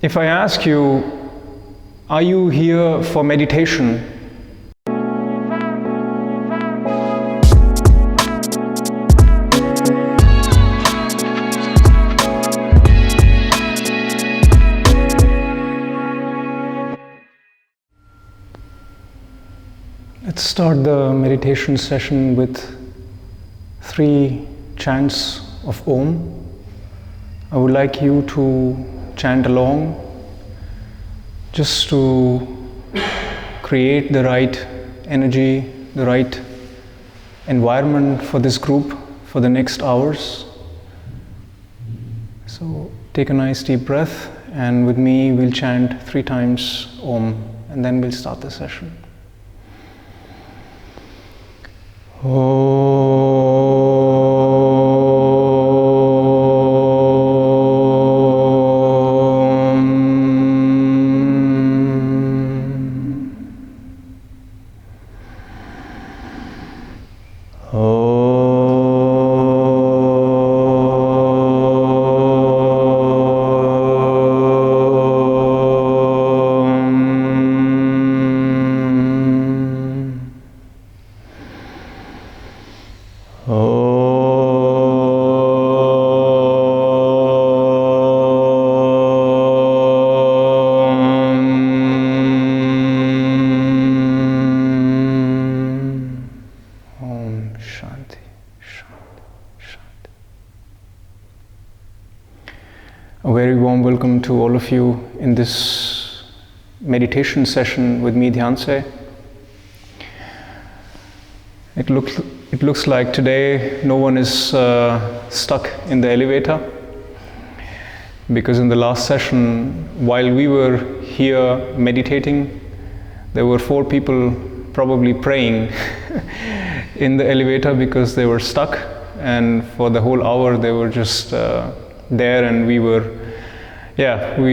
If I ask you, are you here for meditation? Let's start the meditation session with 3 chants of Om. I would like you to chant along, just to create the right energy, the right environment for this group for the next hours. So take a nice deep breath, and with me we'll chant 3 times Om, and then we'll start the session. A very warm welcome to all of you in this meditation session with me, Dhyanse. It looks like today no one is stuck in the elevator, because in the last session, while we were here meditating, there were 4 people probably praying in the elevator because they were stuck, and for the whole hour they were just there, and we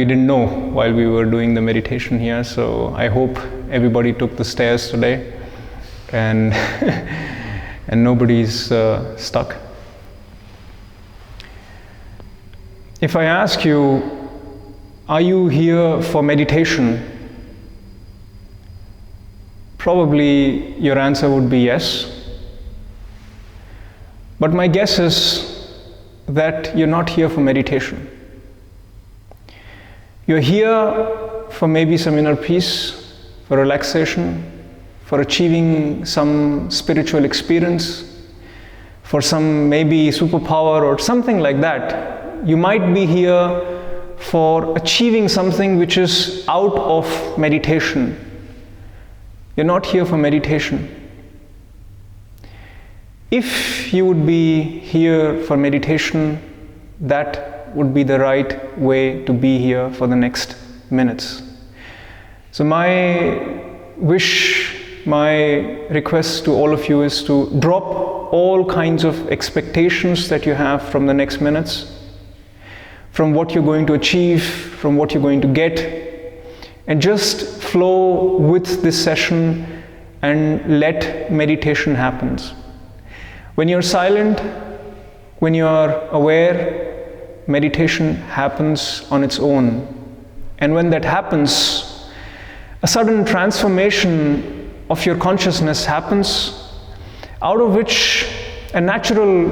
didn't know while we were doing the meditation here. So I hope everybody took the stairs today and and nobody's stuck. If I ask you, are you here for meditation? Probably your answer would be yes. But my guess is that you're not here for meditation. You're here for maybe some inner peace, for relaxation, for achieving some spiritual experience, for some maybe superpower or something like that. You might be here for achieving something which is out of meditation. You're not here for meditation. If you would be here for meditation, that would be the right way to be here for the next minutes. So my wish, my request to all of you is to drop all kinds of expectations that you have from the next minutes, from what you're going to achieve, from what you're going to get, and just flow with this session and let meditation happen. When you're silent, when you're aware, meditation happens on its own. And when that happens, a sudden transformation of your consciousness happens, out of which a natural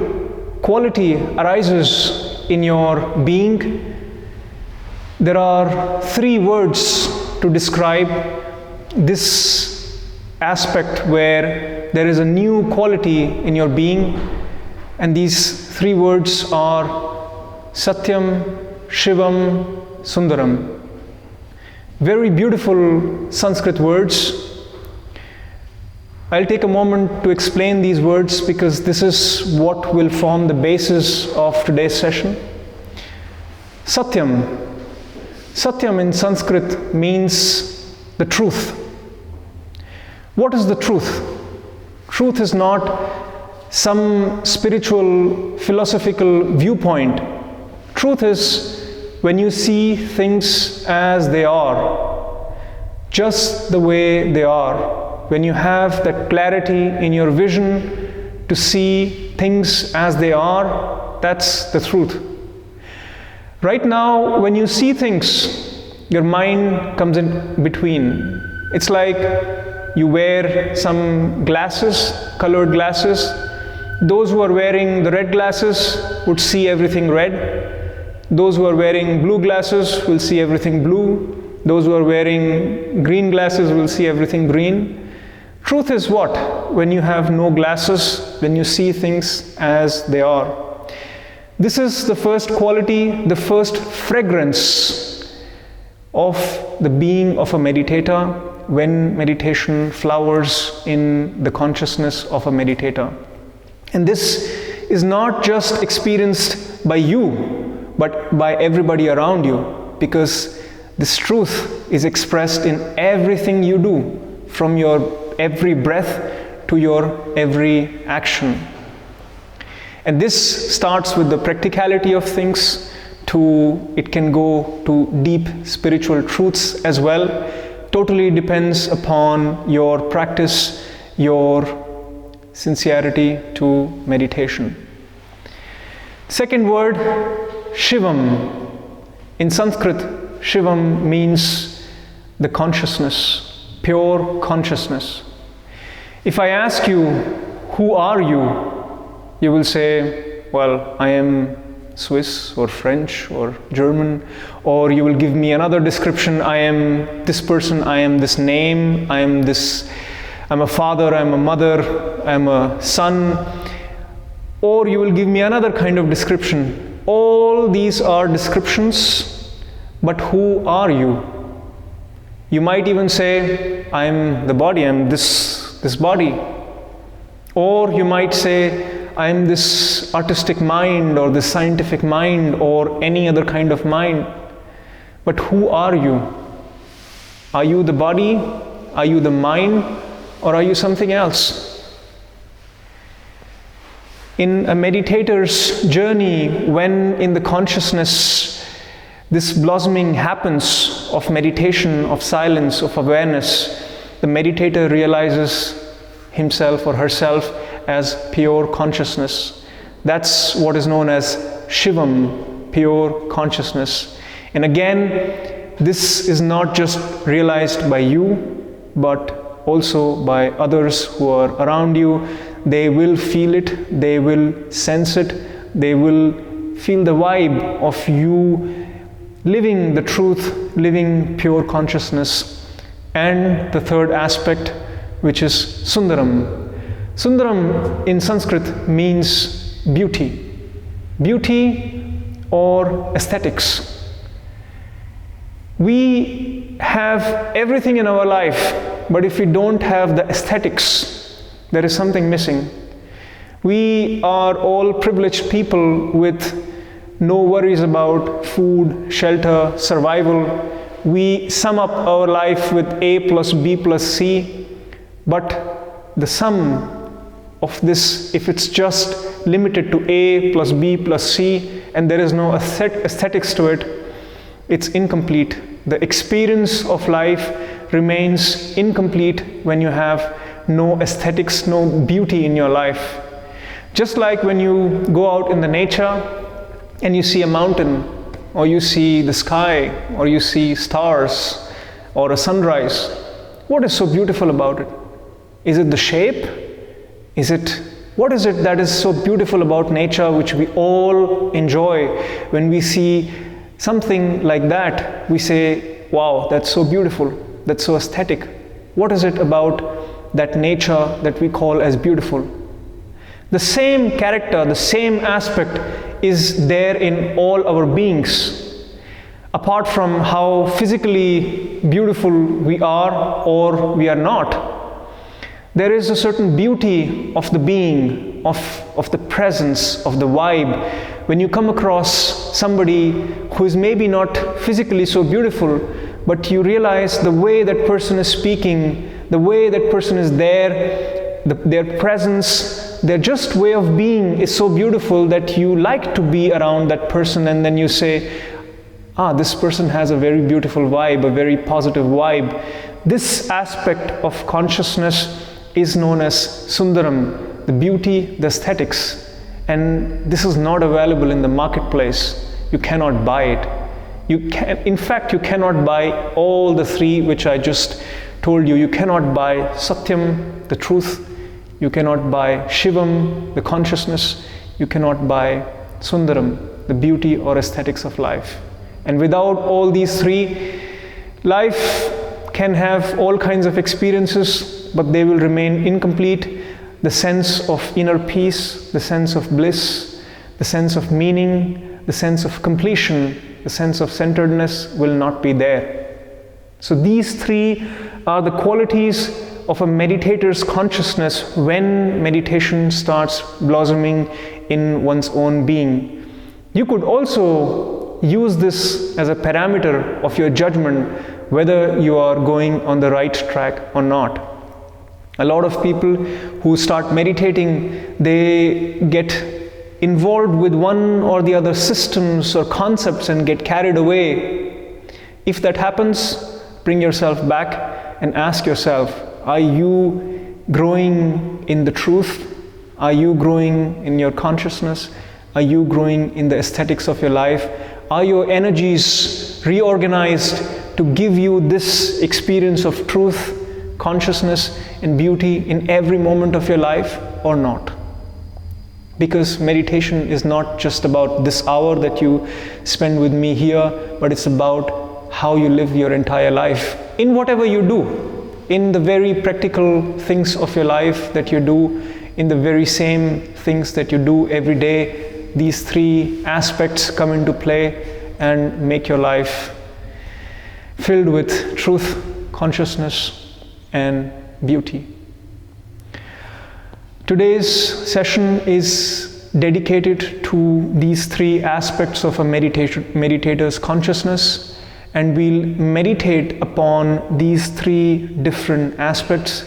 quality arises in your being. There are 3 words to describe this aspect where there is a new quality in your being, and these 3 words are Satyam, Shivam, Sundaram. Very beautiful Sanskrit words. I'll take a moment to explain these words because this is what will form the basis of today's session. Satyam. Satyam in Sanskrit means the truth. What is the truth? Truth is not some spiritual, philosophical viewpoint. Truth is when you see things as they are, just the way they are. When you have that clarity in your vision to see things as they are, that's the truth. Right now, when you see things, Your mind comes in between. It's like you wear some glasses, colored glasses. Those who are wearing the red glasses would see everything red. Those who are wearing blue glasses will see everything blue. Those who are wearing green glasses will see everything green. Truth is what? When you have no glasses, when you see things as they are. This is the first quality, the first fragrance of the being of a meditator when meditation flowers in the consciousness of a meditator. And this is not just experienced by you, but by everybody around you, because this truth is expressed in everything you do, from your every breath to your every action. And this starts with the practicality of things, it can go to deep spiritual truths as well. Totally depends upon your practice, your sincerity to meditation. Second word, Shivam. In Sanskrit, Shivam means the consciousness, pure consciousness. If I ask you, who are you? You will say, well, I am Swiss or French or German, or you will give me another description. I am this person, I am this name, I'm a father, I'm a mother, I'm a son. Or you will give me another kind of description. All these are descriptions, but who are you? You might even say, I'm the body, I'm this body. Or you might say, I'm this artistic mind or this scientific mind or any other kind of mind. But who are you? Are you the body? Are you the mind? Or are you something else? In a meditator's journey, when in the consciousness this blossoming happens of meditation, of silence, of awareness, the meditator realizes himself or herself as pure consciousness. That's what is known as Shivam, pure consciousness. And again, this is not just realized by you, but also by others who are around you. They will feel it, they will sense it, they will feel the vibe of you living the truth, living pure consciousness. And the third aspect, which is Sundaram. Sundaram in Sanskrit means beauty. Beauty or aesthetics. We have everything in our life, but if we don't have the aesthetics, there is something missing. We are all privileged people with no worries about food, shelter, survival. We sum up our life with A plus B plus C, but the sum of this, if it's just limited to A plus B plus C and there is no aesthetics to it, it's incomplete. The experience of life remains incomplete when you have no aesthetics, no beauty in your life. Just like when you go out in the nature and you see a mountain, or you see the sky, or you see stars, or a sunrise, what is so beautiful about it? Is it the shape? What is it that is so beautiful about nature, which we all enjoy? When we see something like that, we say, wow, that's so beautiful, that's so aesthetic. What is it about that nature that we call as beautiful? The same character, the same aspect is there in all our beings. Apart from how physically beautiful we are or we are not, there is a certain beauty of the being, of the presence, of the vibe. When you come across somebody who is maybe not physically so beautiful, but you realize the way that person is speaking, the way that person is there, their presence, their just way of being is so beautiful that you like to be around that person, and then you say, this person has a very beautiful vibe, a very positive vibe. This aspect of consciousness is known as Sundaram, the beauty, the aesthetics. And this is not available in the marketplace. You cannot buy it. In fact, you cannot buy all the three which I just told you. You cannot buy Satyam, the truth. You cannot buy Shivam, the consciousness. You cannot buy Sundaram, the beauty or aesthetics of life. And without all these three, life can have all kinds of experiences, but they will remain incomplete. The sense of inner peace, the sense of bliss, the sense of meaning, the sense of completion, the sense of centeredness will not be there. So these three are the qualities of a meditator's consciousness when meditation starts blossoming in one's own being. You could also use this as a parameter of your judgment whether you are going on the right track or not. A lot of people who start meditating, they get involved with one or the other systems or concepts and get carried away. If that happens, bring yourself back and ask yourself, are you growing in the truth? Are you growing in your consciousness? Are you growing in the aesthetics of your life? Are your energies reorganized to give you this experience of truth, consciousness, and beauty in every moment of your life or not? Because meditation is not just about this hour that you spend with me here, but it's about how you live your entire life in whatever you do, in the very practical things of your life that you do, in the very same things that you do every day. These three aspects come into play and make your life filled with truth, consciousness, and beauty. Today's session is dedicated to these three aspects of a meditator's consciousness, and we'll meditate upon these three different aspects.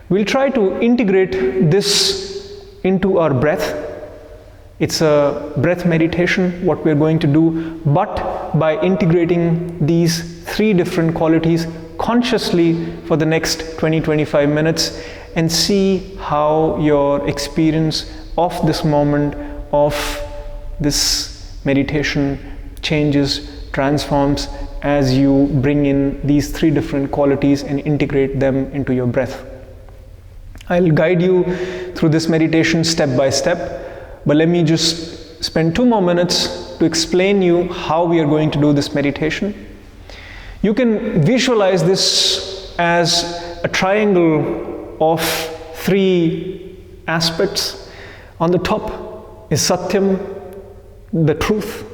We'll try to integrate this into our breath. It's a breath meditation, what we're going to do, but by integrating these three different qualities consciously for the next 20-25 minutes, and see how your experience of this moment, of this meditation changes, transforms as you bring in these three different qualities and integrate them into your breath. I'll guide you through this meditation step by step, but let me just spend 2 more minutes to explain you how we are going to do this meditation. You can visualize this as a triangle of 3 aspects. On the top is Satyam, the truth.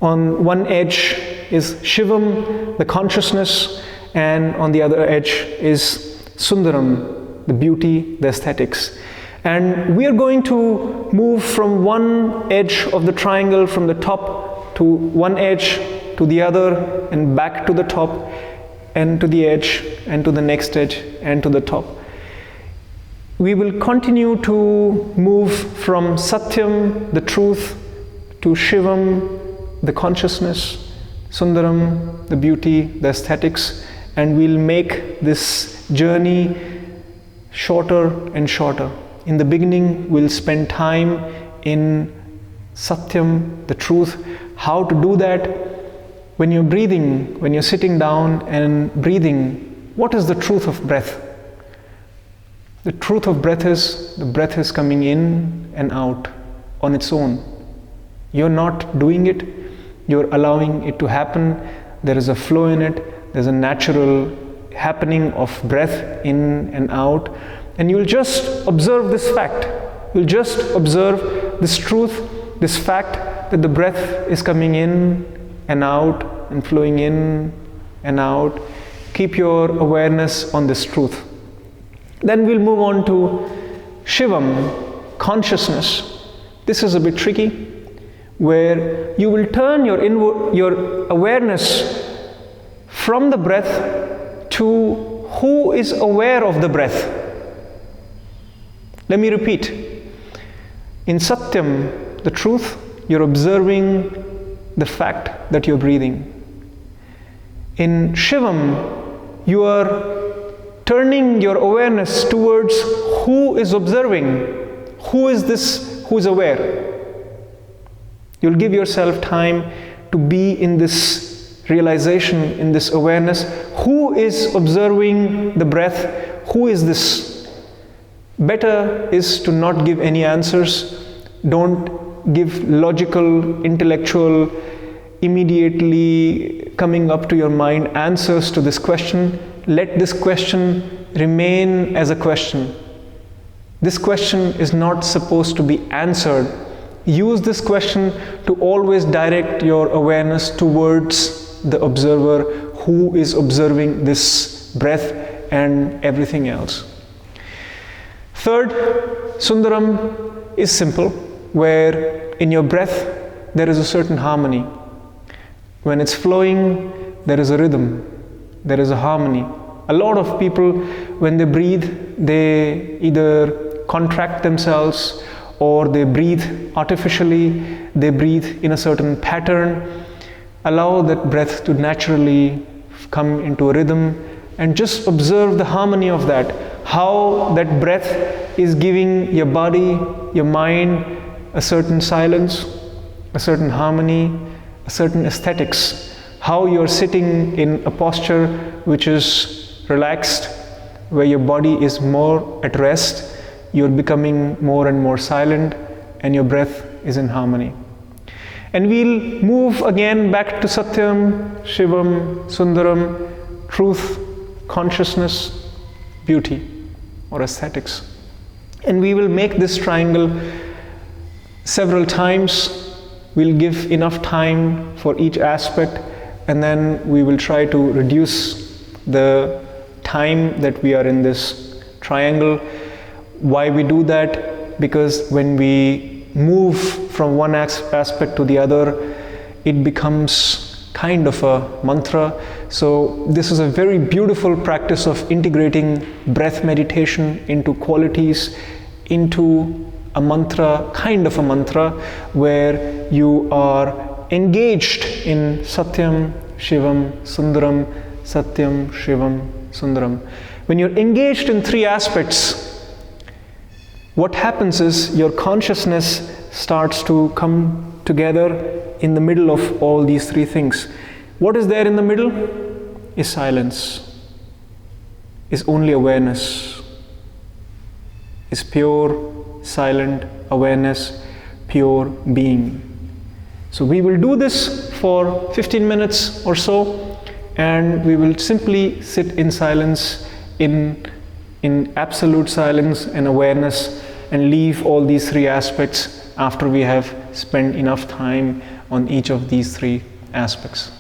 On one edge is Shivam, the consciousness, and on the other edge is Sundaram, the beauty, the aesthetics. And we are going to move from one edge of the triangle, from the top to one edge to the other, and back to the top, and to the edge, and to the next edge, and to the top. We will continue to move from Satyam, the truth, to Shivam, the consciousness, Sundaram, the beauty, the aesthetics, and we'll make this journey shorter and shorter. In the beginning, we'll spend time in Satyam, the truth. How to do that? When you're breathing, when you're sitting down and breathing, what is the truth of breath? The truth of breath is, the breath is coming in and out on its own. You're not doing it, you're allowing it to happen. There is a flow in it, there's a natural happening of breath in and out. And you'll just observe this fact. You'll just observe this truth, this fact that the breath is coming in and out and flowing in and out. Keep your awareness on this truth. Then we'll move on to Shivam, consciousness. This is a bit tricky, where you will turn your awareness from the breath to who is aware of the breath. Let me repeat. In Satyam, the truth, you're observing the fact that you're breathing. In Shivam, you are turning your awareness towards who is observing. Who is this who is aware? You'll give yourself time to be in this realization, in this awareness. Who is observing the breath? Who is this? Better is to not give any answers. Don't give logical, intellectual, immediately coming up to your mind answers to this question. Let this question remain as a question. This question is not supposed to be answered. Use this question to always direct your awareness towards the observer who is observing this breath and everything else. Third, Sundaram is simple, where in your breath there is a certain harmony. When it's flowing, there is a rhythm, there is a harmony. A lot of people, when they breathe, they either contract themselves or they breathe artificially, they breathe in a certain pattern. Allow that breath to naturally come into a rhythm and just observe the harmony of that. How that breath is giving your body, your mind a certain silence, a certain harmony, a certain aesthetics. How you're sitting in a posture which is relaxed, where your body is more at rest, you're becoming more and more silent, and your breath is in harmony. And we'll move again back to Satyam, Shivam, Sundaram, truth, consciousness, beauty, or aesthetics. And we will make this triangle several times. We'll give enough time for each aspect, and then we will try to reduce the time that we are in this triangle. Why we do that? Because when we move from one aspect to the other, it becomes kind of a mantra. So this is a very beautiful practice of integrating breath meditation into qualities, into a mantra, kind of a mantra, where you are engaged in Satyam, Shivam, Sundaram, Satyam, Shivam, Sundaram. When you're engaged in three aspects, what happens is your consciousness starts to come together in the middle of all these three things. What is there in the middle? Is silence, is only awareness, is pure, silent awareness, pure being. So we will do this for 15 minutes or so, and we will simply sit in silence, in absolute silence and awareness, and leave all these three aspects after we have spent enough time on each of these three aspects.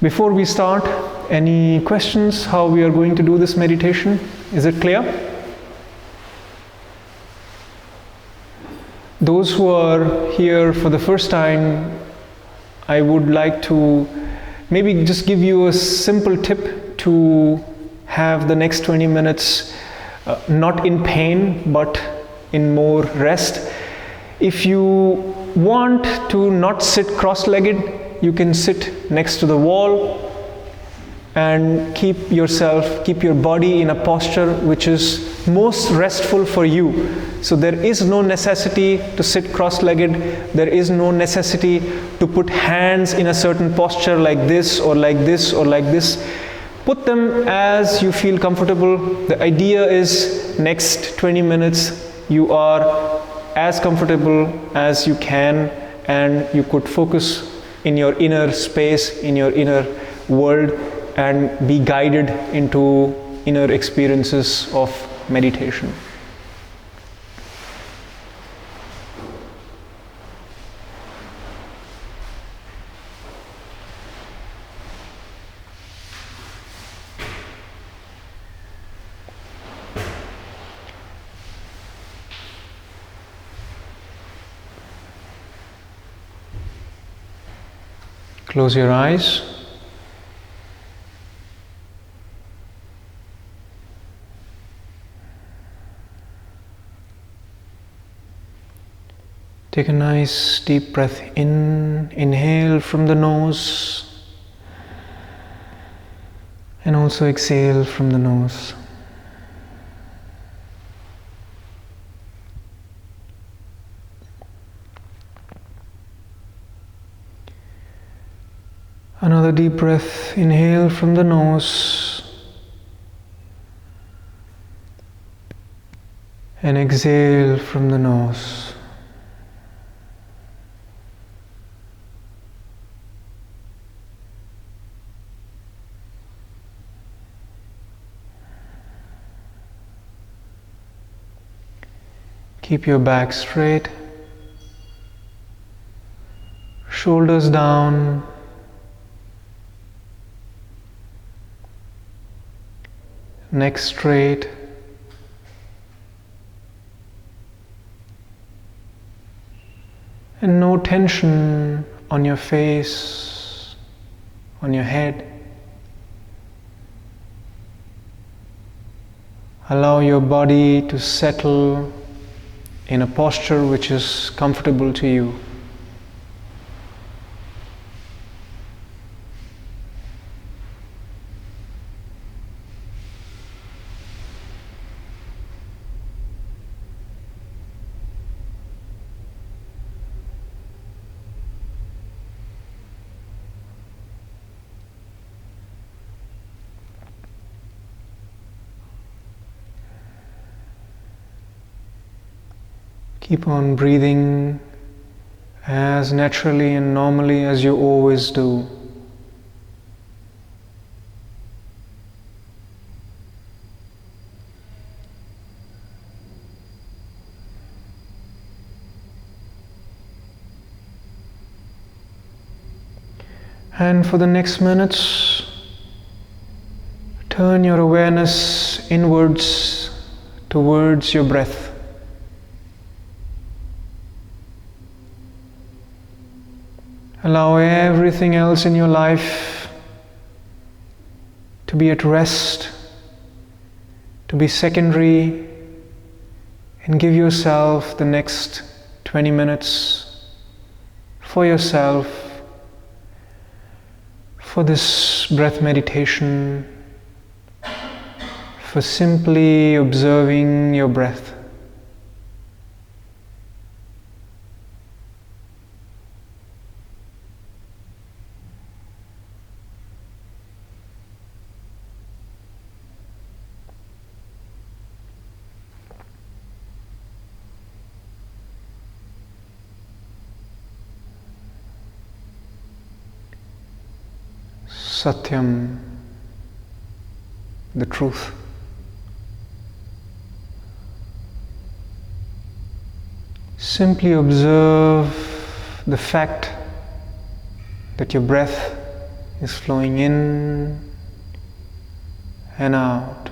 Before we start, any questions how we are going to do this meditation? Is it clear? Those who are here for the first time, I would like to maybe just give you a simple tip to have the next 20 minutes not in pain but in more rest. If you want to not sit cross-legged, you can sit next to the wall and keep your body in a posture which is most restful for you. So there is no necessity to sit cross-legged. There is no necessity to put hands in a certain posture like this or like this or like this. Put them as you feel comfortable. The idea is next 20 minutes you are as comfortable as you can, and you could focus in your inner space, in your inner world, and be guided into inner experiences of meditation. Close your eyes. Take a nice deep breath in, inhale from the nose, and also exhale from the nose. Another deep breath, inhale from the nose and exhale from the nose. Keep your back straight, shoulders down, neck straight, and no tension on your face, on your head. Allow your body to settle in a posture which is comfortable to you. Keep on breathing as naturally and normally as you always do. And for the next minutes, turn your awareness inwards towards your breath. Allow everything else in your life to be at rest, to be secondary, and give yourself the next 20 minutes for yourself, for this breath meditation, for simply observing your breath. Satyam, the truth. Simply observe the fact that your breath is flowing in and out.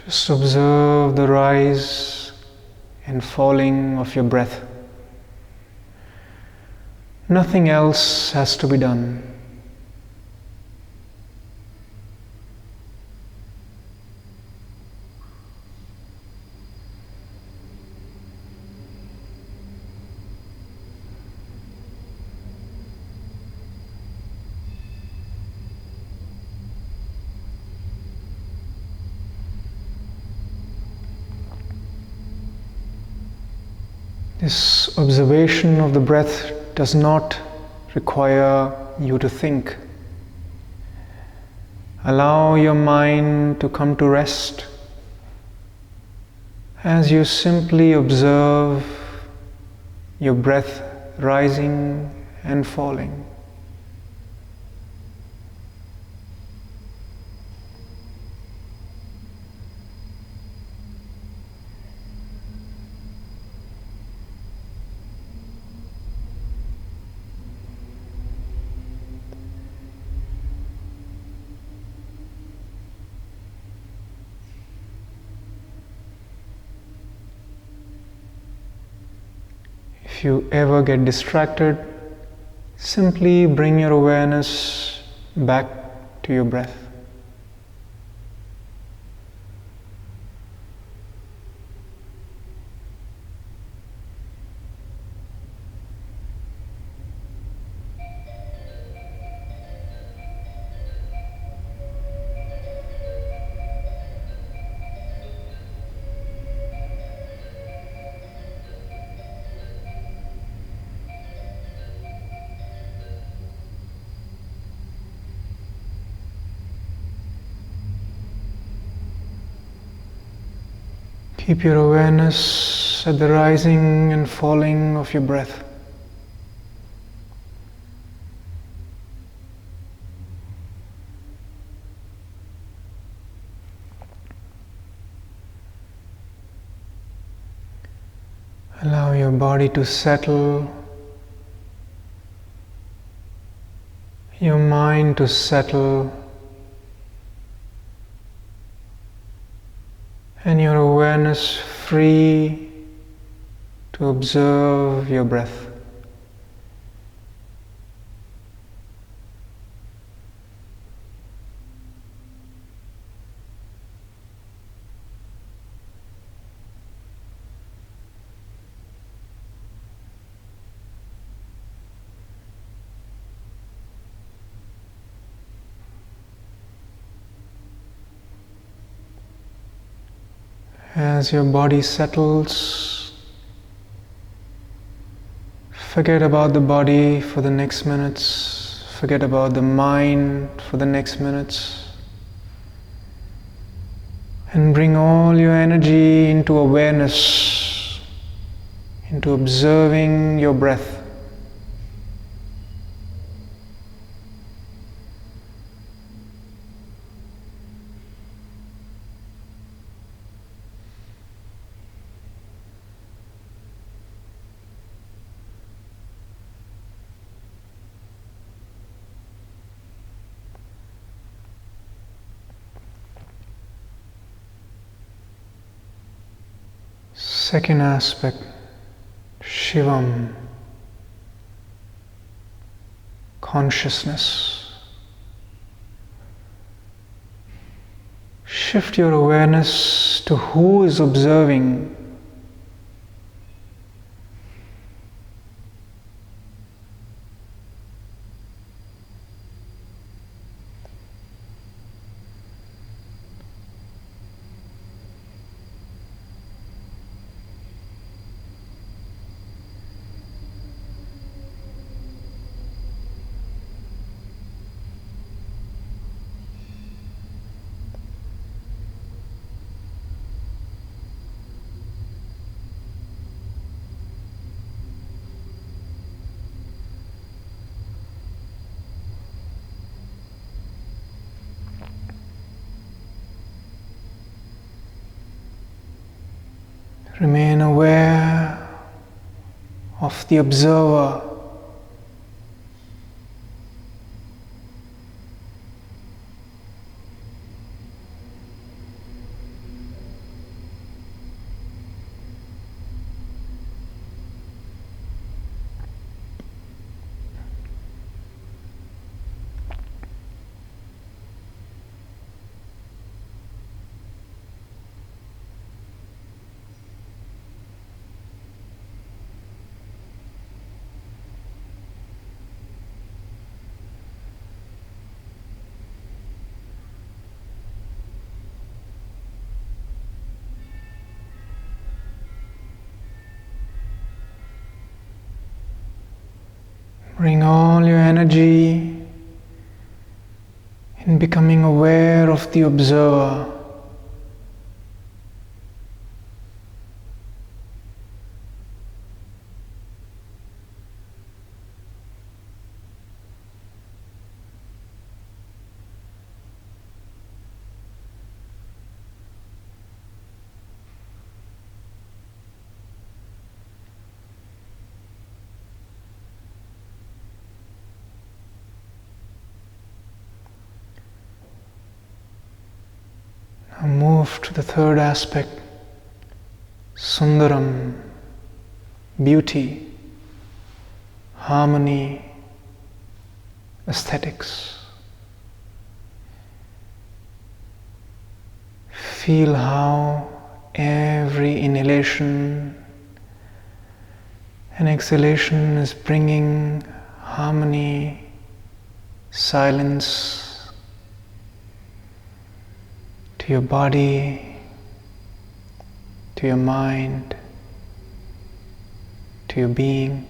Just observe the rise and falling of your breath. Nothing else has to be done. This observation of the breath does not require you to think. Allow your mind to come to rest as you simply observe your breath rising and falling. If If you ever get distracted, simply bring your awareness back to your breath. Keep your awareness at the rising and falling of your breath. Allow your body to settle, your mind to settle, and your awareness free to observe your breath. As your body settles, forget about the body for the next minutes, forget about the mind for the next minutes, and bring all your energy into awareness, into observing your breath. Second aspect, Shivam, consciousness. Shift your awareness to who is observing. Remain aware of the observer. Bring all your energy in becoming aware of the observer. Now move to the third aspect, Sundaram, beauty. harmony, aesthetics. Feel how every inhalation and exhalation is bringing harmony, silence to your body, to your mind, to your being.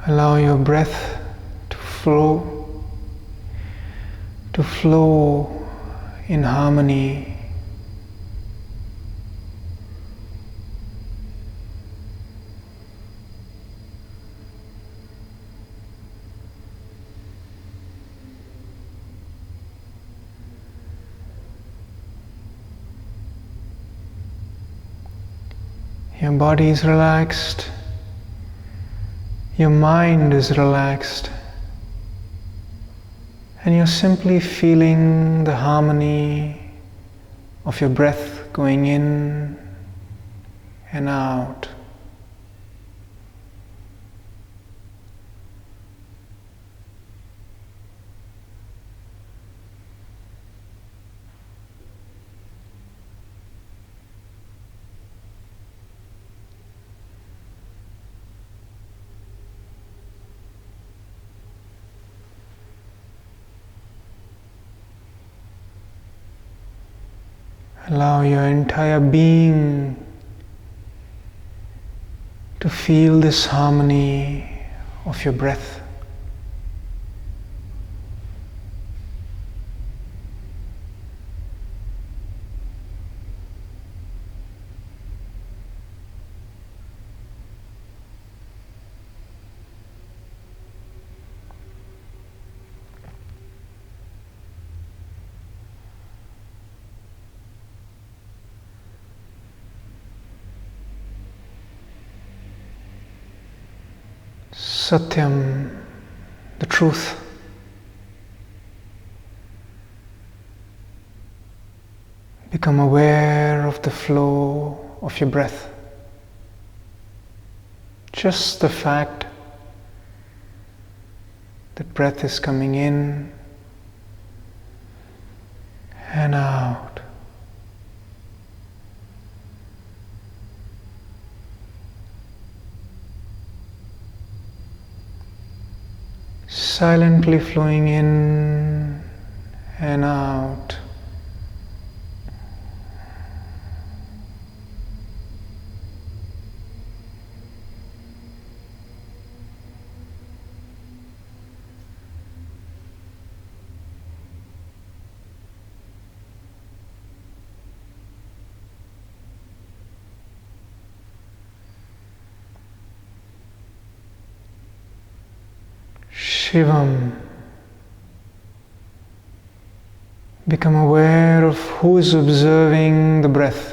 Allow your breath to flow in harmony. Your body is relaxed. Your mind is relaxed, and you're simply feeling the harmony of your breath going in and out. Allow your entire being to feel this harmony of your breath. Satyam, the truth. Become aware of the flow of your breath. Just the fact that breath is coming in and out. Silently flowing in and out. Shivam. Become aware of who is observing the breath.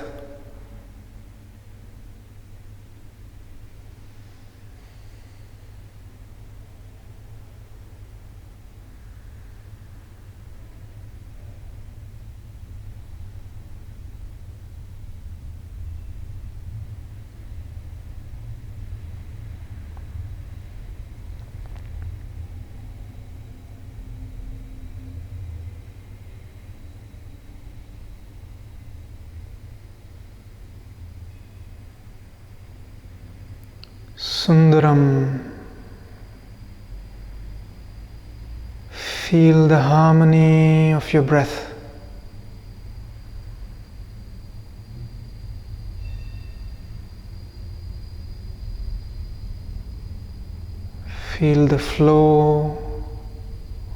Sundaram. Feel the harmony of your breath. Feel the flow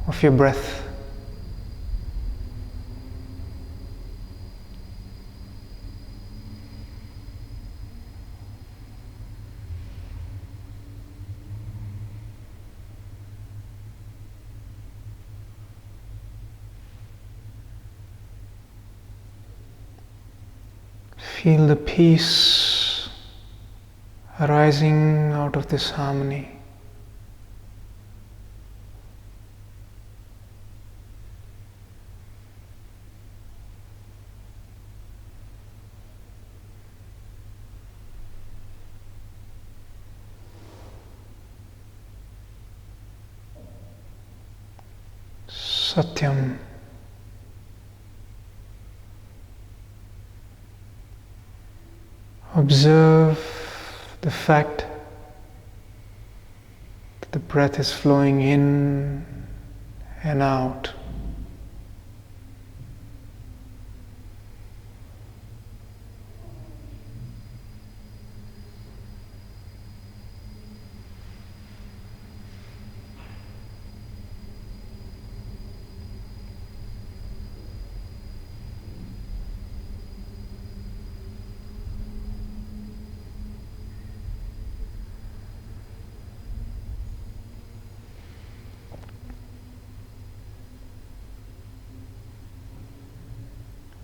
of your breath. Feel the peace arising out of this harmony. Satyam. Observe the fact that the breath is flowing in and out.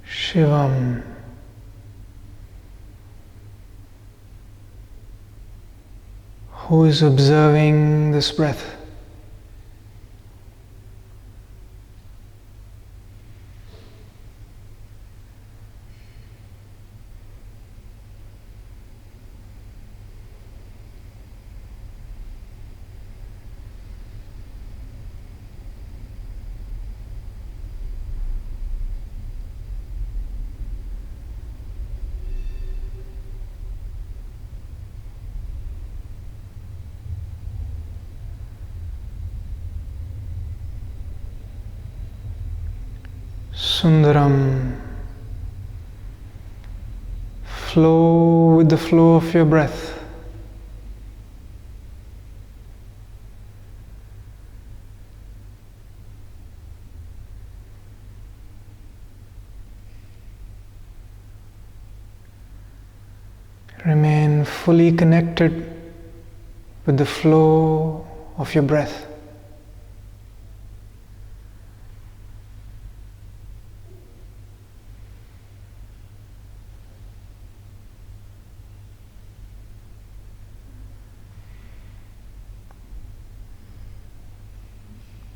Shivam. Who is observing this breath? Sundaram. Flow with the flow of your breath. Remain fully connected with the flow of your breath.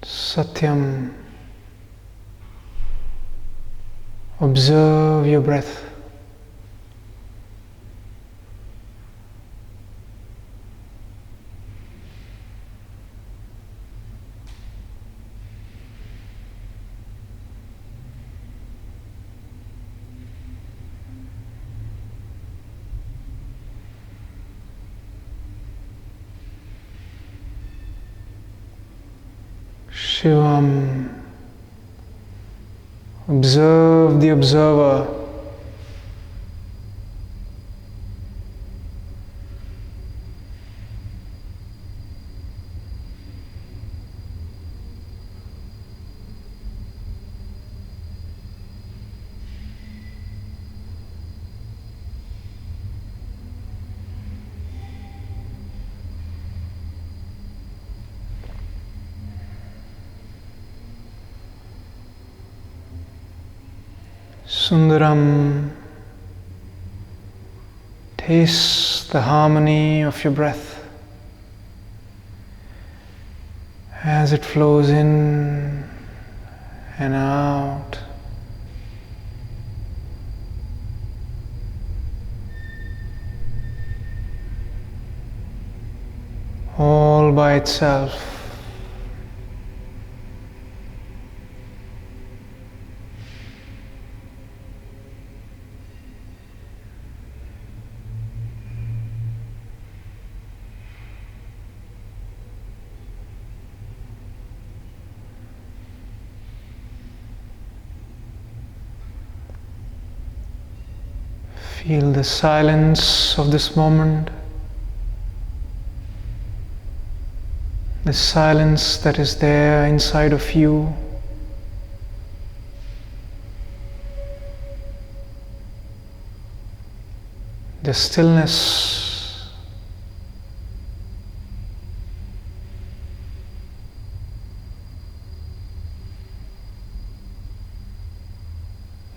Satyam. Observe your breath. Shivam. Observe the observer. Sundaram. Taste the harmony of your breath as it flows in and out. All by itself. Feel the silence of this moment, the silence that is there inside of you. The stillness.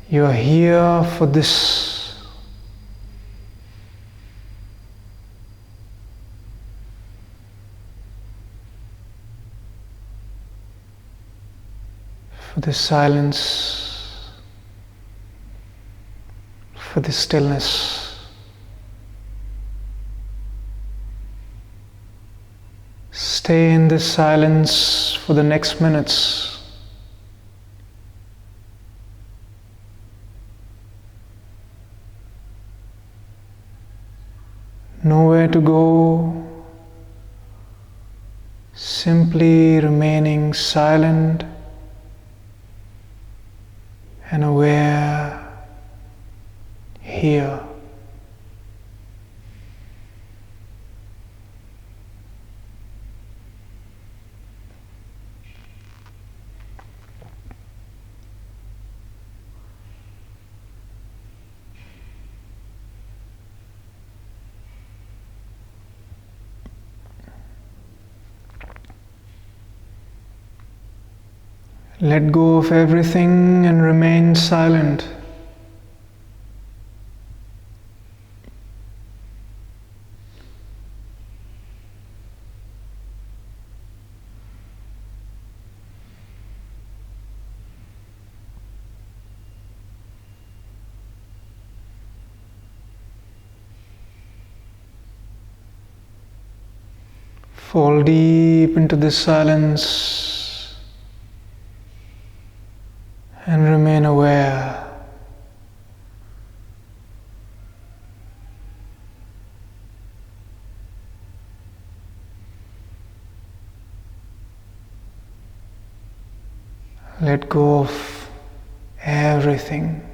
You are here for this. for this silence, for this stillness. Stay in this silence for the next minutes. Nowhere to go, simply remaining silent and aware here. Let go of everything and remain silent. Fall deep into this silence and remain aware. Let go of everything.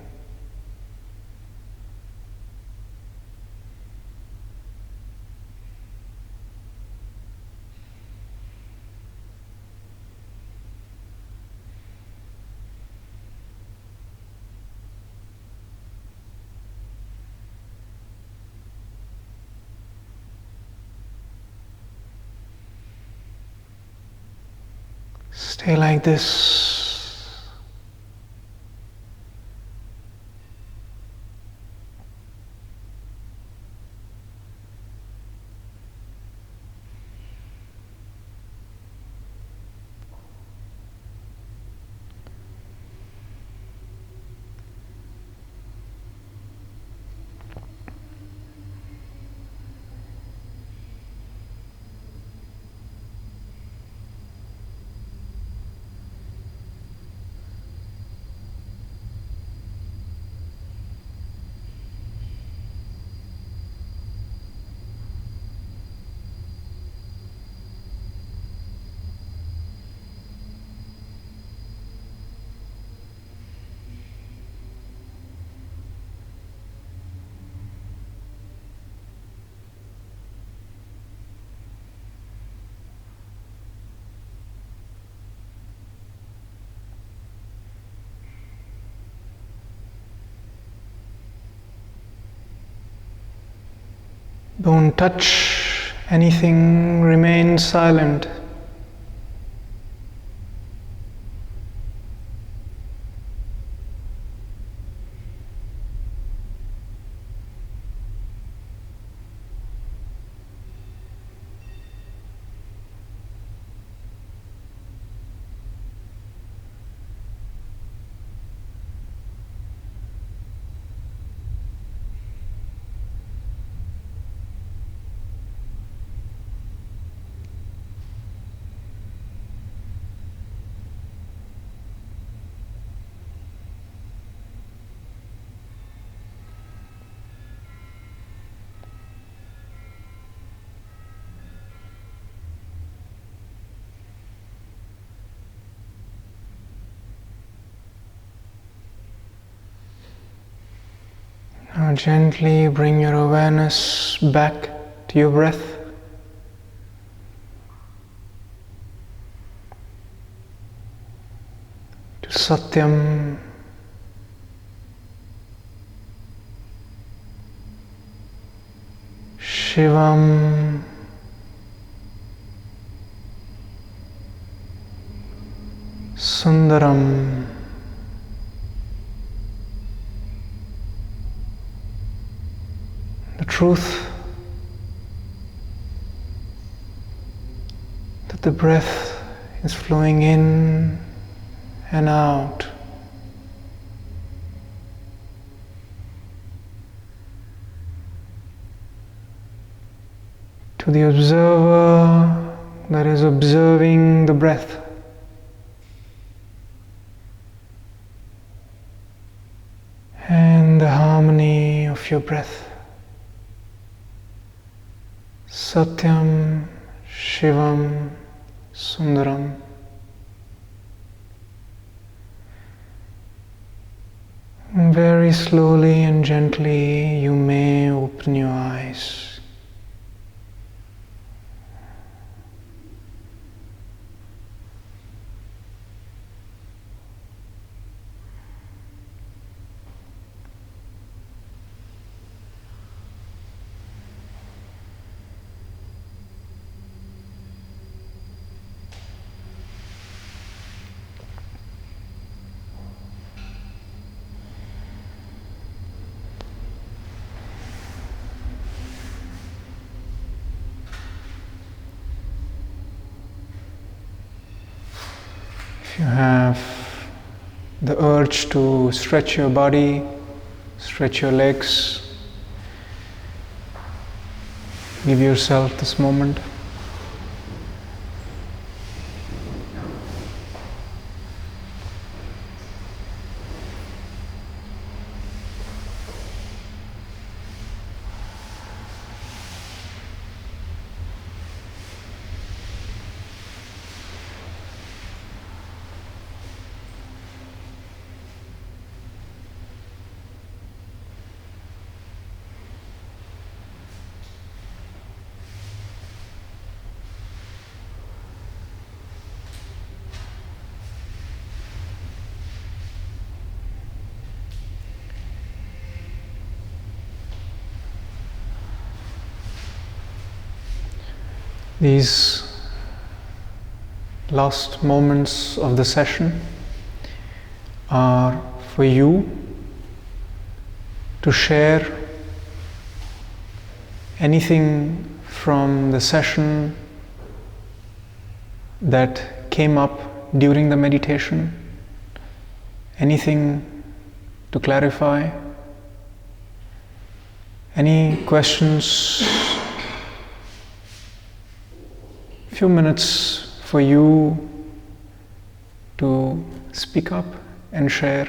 Stay like this. Don't touch anything, remain silent. Now gently bring your awareness back to your breath. To Satyam, Shivam, Sundaram. The truth that the breath is flowing in and out. To the observer that is observing the breath. And the harmony of your breath. Satyam Shivam Sundaram. Very slowly and gently you may open your eyes. If you have the urge to stretch your body, stretch your legs, give yourself this moment. These last moments of the session are for you to share anything from the session that came up during the meditation, anything to clarify, any questions. Few minutes for you to speak up and share.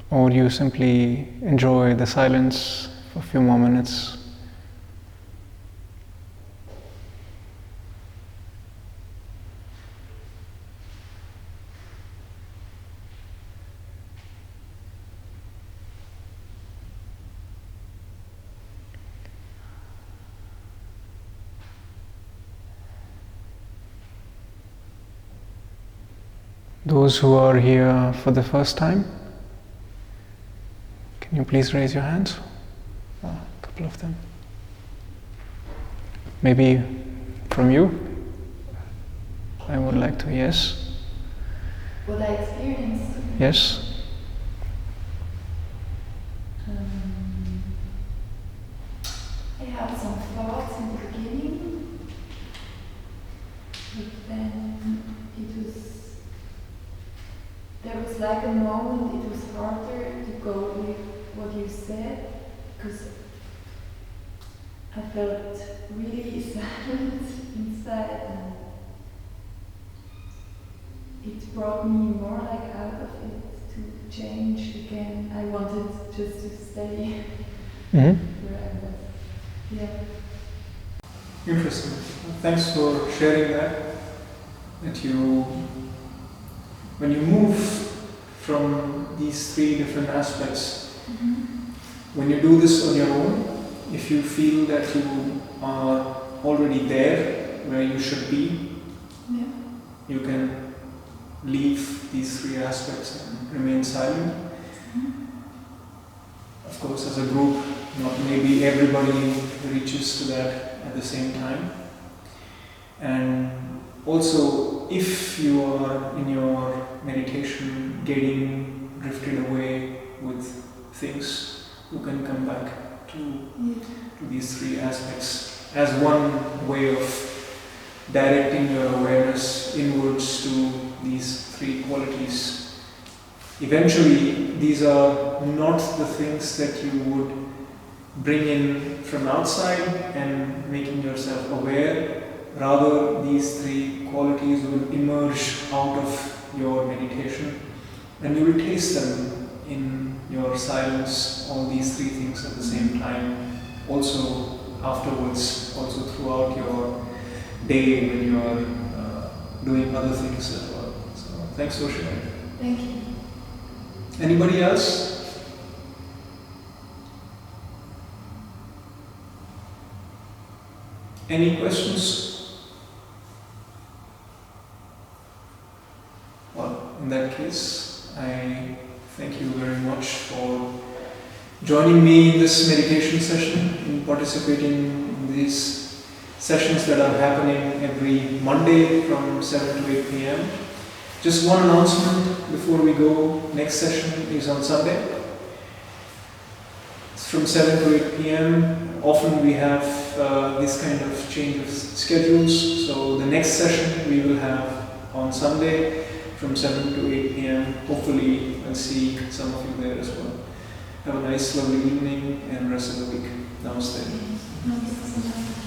Or you simply enjoy the silence for a few more minutes. Those who are here for the first time, can you please raise your hands? A couple of them. Maybe from you? I would like to, yes. What I experienced? Yes. I had some thoughts in the beginning, but then there was like a moment it was harder to go with what you said, because I felt really silent inside, and it brought me more like out of it to change again. I wanted just to stay where I was. Yeah. Interesting. Thanks for sharing that. That you, when you move from these three different aspects, when you do this on your own, if you feel that you are already there where you should be, you can leave these three aspects and remain silent. Of course, as a group, not maybe everybody reaches to that at the same time. And also, if you are in your meditation getting drifted away with things, you can come back to these three aspects as one way of directing your awareness inwards to these three qualities. Eventually, these are not the things that you would bring in from outside and making yourself aware. Rather, these three qualities will emerge out of your meditation and you will taste them in your silence, all these three things at the same time, also afterwards, also throughout your day when you are doing other things as well. So, thanks for sharing. Thank you. Anybody else? Any questions? Well, in that case, I thank you very much for joining me in this meditation session, in participating in these sessions that are happening every Monday from 7 to 8 p.m. Just one announcement before we go. Next session is on Sunday. It's from 7 to 8 p.m. Often we have this kind of change of schedules. So the next session we will have on Sunday from 7 to 8 p.m. Hopefully I'll see some of you there as well. Have a nice, lovely evening and rest of the week. Namaste. Namaste.